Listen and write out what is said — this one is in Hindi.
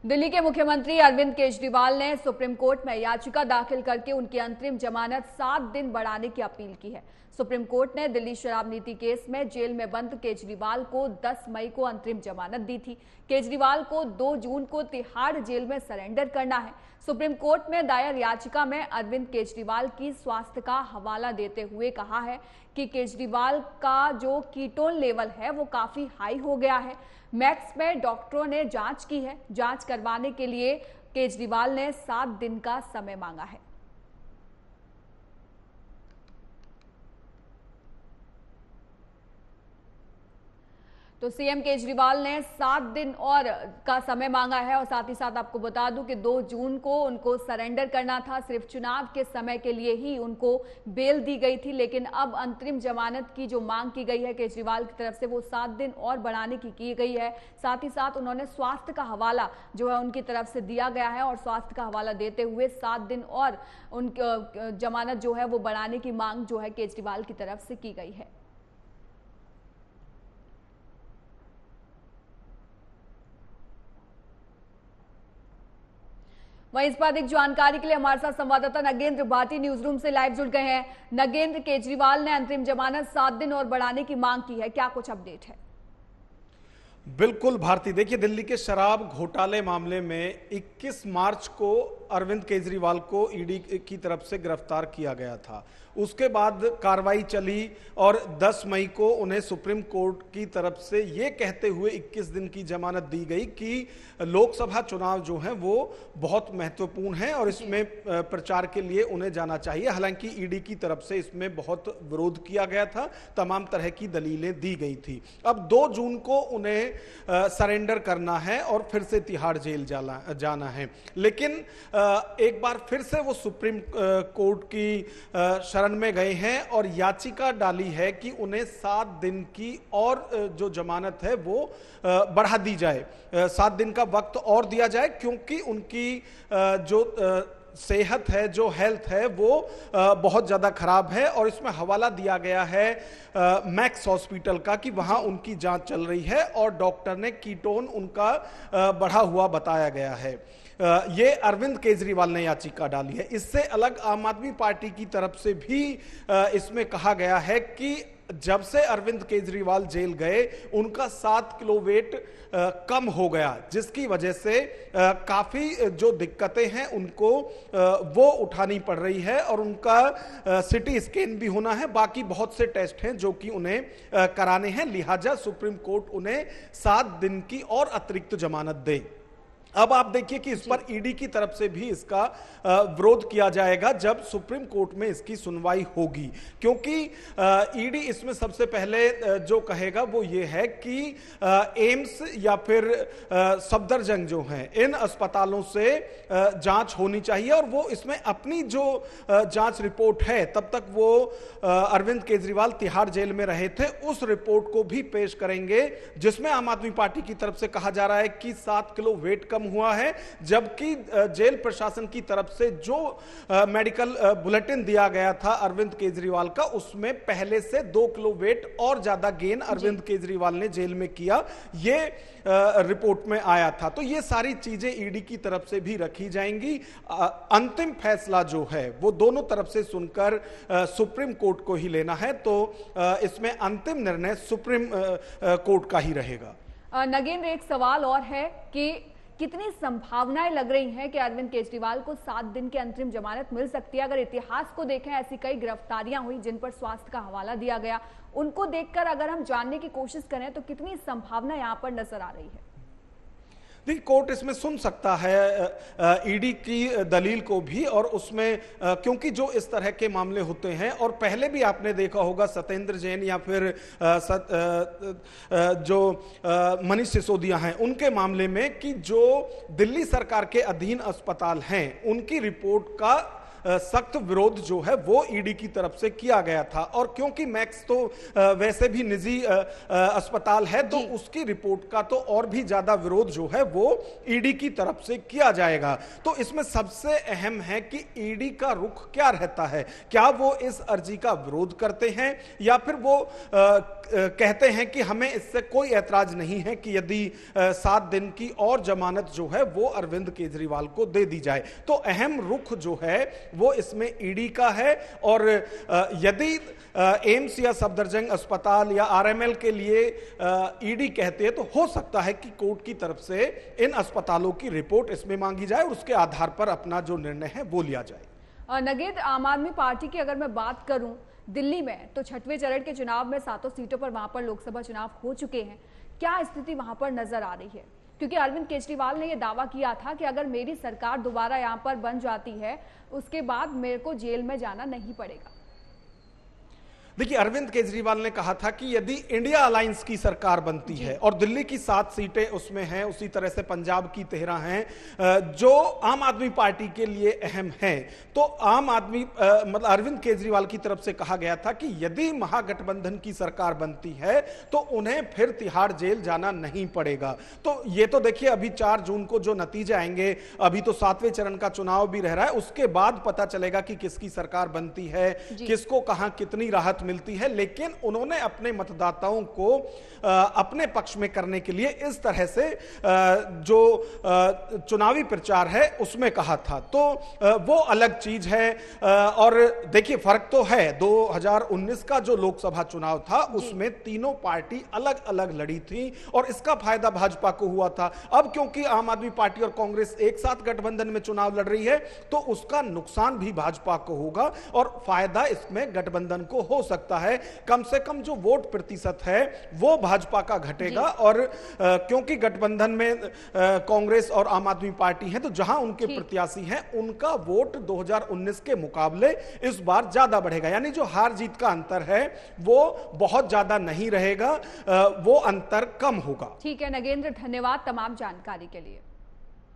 दिल्ली के मुख्यमंत्री अरविंद केजरीवाल ने सुप्रीम कोर्ट में याचिका दाखिल करके उनकी अंतरिम जमानत 7 दिन बढ़ाने की अपील की है। सुप्रीम कोर्ट ने दिल्ली शराब नीति केस में जेल में बंद केजरीवाल को 10 मई को अंतरिम जमानत दी थी। केजरीवाल को 2 जून को तिहाड़ जेल में सरेंडर करना है। सुप्रीम कोर्ट में दायर याचिका में अरविंद केजरीवाल की स्वास्थ्य का हवाला देते हुए कहा है कि केजरीवाल का जो कीटोन लेवल है वो काफी हाई हो गया है। मैक्स में डॉक्टरों ने जांच की है। जांच करवाने के लिए केजरीवाल ने 7 दिन का समय मांगा है। तो सीएम केजरीवाल ने 7 दिन और का समय मांगा है और साथ ही साथ आपको बता दूं कि 2 जून को उनको सरेंडर करना था। सिर्फ चुनाव के समय के लिए ही उनको बेल दी गई थी, लेकिन अब अंतरिम जमानत की जो मांग की गई है केजरीवाल की तरफ से वो 7 दिन और बढ़ाने की गई है। साथ ही साथ उन्होंने स्वास्थ्य का हवाला जो है उनकी तरफ से दिया गया है और स्वास्थ्य का हवाला देते हुए 7 दिन और उनकी जमानत जो है वो बढ़ाने की मांग जो है केजरीवाल की तरफ से की गई है। वहीं इस पर अधिक जानकारी के लिए हमारे साथ संवाददाता नगेंद्र भाटी न्यूज रूम से लाइव जुड़ गए हैं। नगेंद्र, केजरीवाल ने अंतरिम जमानत 7 दिन और बढ़ाने की मांग की है, क्या कुछ अपडेट है? बिल्कुल भारती, देखिए दिल्ली के शराब घोटाले मामले में 21 मार्च को अरविंद केजरीवाल को ईडी की तरफ से गिरफ्तार किया गया था। उसके बाद कार्रवाई चली और 10 मई को उन्हें सुप्रीम कोर्ट की तरफ से ये कहते हुए 21 दिन की जमानत दी गई कि लोकसभा चुनाव जो है वो बहुत महत्वपूर्ण है और इसमें प्रचार के लिए उन्हें जाना चाहिए। हालांकि ईडी की तरफ से इसमें बहुत विरोध किया गया था, तमाम तरह की दलीलें दी गई थी। अब 2 जून को उन्हें सरेंडर करना है और फिर से तिहाड़ जेल जाना है। लेकिन एक बार फिर से वो सुप्रीम कोर्ट की शरण में गए हैं और याचिका डाली है कि उन्हें 7 दिन की और जो जमानत है वो बढ़ा दी जाए, 7 दिन का वक्त और दिया जाए, क्योंकि उनकी जो सेहत है, जो हेल्थ है वो बहुत ज़्यादा खराब है। और इसमें हवाला दिया गया है मैक्स हॉस्पिटल का कि वहाँ उनकी जांच चल रही है और डॉक्टर ने कीटोन उनका बढ़ा हुआ बताया गया है। ये अरविंद केजरीवाल ने याचिका डाली है। इससे अलग आम आदमी पार्टी की तरफ से भी इसमें कहा गया है कि जब से अरविंद केजरीवाल जेल गए उनका 7 किलो वेट कम हो गया, जिसकी वजह से काफी जो दिक्कतें हैं उनको वो उठानी पड़ रही है और उनका सिटी स्कैन भी होना है। बाकी बहुत से टेस्ट हैं जो कि उन्हें कराने हैं, लिहाजा सुप्रीम कोर्ट उन्हें 7 दिन की और अतिरिक्त जमानत दे। अब आप देखिए कि इस पर ईडी की तरफ से भी इसका विरोध किया जाएगा जब सुप्रीम कोर्ट में इसकी सुनवाई होगी, क्योंकि ईडी इसमें सबसे पहले जो कहेगा वो ये है कि एम्स या फिर सफदरजंग जो हैं इन अस्पतालों से जांच होनी चाहिए और वो इसमें अपनी जो जांच रिपोर्ट है, तब तक वो अरविंद केजरीवाल तिहाड़ जेल में रहे थे, उस रिपोर्ट को भी पेश करेंगे, जिसमें आम आदमी पार्टी की तरफ से कहा जा रहा है कि 7 किलो वेट कम हुआ है, जबकि जेल प्रशासन की तरफ से जो मेडिकल बुलेटिन दिया गया था अरविंद केजरीवाल का, उसमें पहले से 2 किलो वेट और ज्यादा गेन अरविंद केजरीवाल ने जेल में किया, ये रिपोर्ट में आया था। तो ये सारी चीजें ईडी की तरफ से भी रखी जाएंगी। अंतिम फैसला जो है वो दोनों तरफ से सुनकर सुप्रीम कोर्ट को ही लेना है, तो इसमें अंतिम निर्णय सुप्रीम कोर्ट का ही रहेगा। नगेंद्र, एक सवाल और है कि कितनी संभावनाएं लग रही हैं कि अरविंद केजरीवाल को 7 दिन की अंतरिम जमानत मिल सकती है? अगर इतिहास को देखें, ऐसी कई गिरफ्तारियां हुई जिन पर स्वास्थ्य का हवाला दिया गया, उनको देखकर अगर हम जानने की कोशिश करें तो कितनी संभावना यहां पर नजर आ रही है? देखिए, कोर्ट इसमें सुन सकता है ईडी की दलील को भी, और उसमें क्योंकि जो इस तरह के मामले होते हैं, और पहले भी आपने देखा होगा सत्येंद्र जैन या फिर जो मनीष सिसोदिया हैं उनके मामले में, कि जो दिल्ली सरकार के अधीन अस्पताल हैं उनकी रिपोर्ट का सख्त विरोध जो है वो ईडी की तरफ से किया गया था। और क्योंकि मैक्स तो वैसे भी निजी अस्पताल है, तो उसकी रिपोर्ट का तो और भी ज्यादा विरोध जो है वो ईडी की तरफ से किया जाएगा। तो इसमें सबसे अहम है कि ईडी का रुख क्या रहता है, क्या वो इस अर्जी का विरोध करते हैं या फिर वो कहते हैं कि हमें इससे कोई ऐतराज नहीं है कि यदि 7 दिन की और जमानत जो है वो अरविंद केजरीवाल को दे दी जाए। तो अहम रुख जो है वो इसमें ईडी का है। और यदि एम्स या सफदरजंग अस्पताल या आरएमएल के लिए ईडी कहते हैं, तो हो सकता है कि कोर्ट की तरफ से इन अस्पतालों की रिपोर्ट इसमें मांगी जाए और उसके आधार पर अपना जो निर्णय है वो लिया जाए। नगेंद्र, आम आदमी पार्टी की अगर मैं बात करूं दिल्ली में, तो 6वें चरण के चुनाव में 7 सीटों पर वहां पर लोकसभा चुनाव हो चुके हैं। क्या स्थिति वहां पर नजर आ रही है? क्योंकि अरविंद केजरीवाल ने यह दावा किया था कि अगर मेरी सरकार दोबारा यहां पर बन जाती है, उसके बाद मेरे को जेल में जाना नहीं पड़ेगा। देखिए, अरविंद केजरीवाल ने कहा था कि यदि इंडिया अलायंस की सरकार बनती है और दिल्ली की 7 सीटें उसमें हैं, उसी तरह से पंजाब की 13 हैं जो आम आदमी पार्टी के लिए अहम हैं, तो आम आदमी मतलब अरविंद केजरीवाल की तरफ से कहा गया था कि यदि महागठबंधन की सरकार बनती है तो उन्हें फिर तिहाड़ जेल जाना नहीं पड़ेगा। तो ये तो देखिए, अभी 4 जून को जो नतीजे आएंगे, अभी तो 7वें चरण का चुनाव भी रह रहा है, उसके बाद पता चलेगा कि किसकी सरकार बनती है, किसको कहां कितनी राहत मिलती है। लेकिन उन्होंने अपने मतदाताओं को अपने पक्ष में करने के लिए इस तरह से जो चुनावी प्रचार है उसमें कहा था, तो वो अलग चीज है। और देखिए, फर्क तो है, 2019 का जो लोकसभा चुनाव था उसमें तीनों पार्टी अलग अलग लड़ी थी और इसका फायदा भाजपा को हुआ था। अब क्योंकि आम आदमी पार्टी और कांग्रेस एक साथ गठबंधन में चुनाव लड़ रही है, तो उसका नुकसान भी भाजपा को होगा और फायदा इसमें गठबंधन को हो सकता है। कम से कम जो वोट प्रतिशत है वो भाजपा का घटेगा। और क्योंकि गठबंधन में कांग्रेस और आम आदमी पार्टी है, तो जहां उनके प्रत्याशी हैं उनका वोट 2019 के मुकाबले इस बार ज्यादा बढ़ेगा। यानी जो हार जीत का अंतर है वो बहुत ज्यादा नहीं रहेगा, वो अंतर कम होगा। ठीक है नगेंद्र, धन्यवाद तमाम जानकारी के लिए।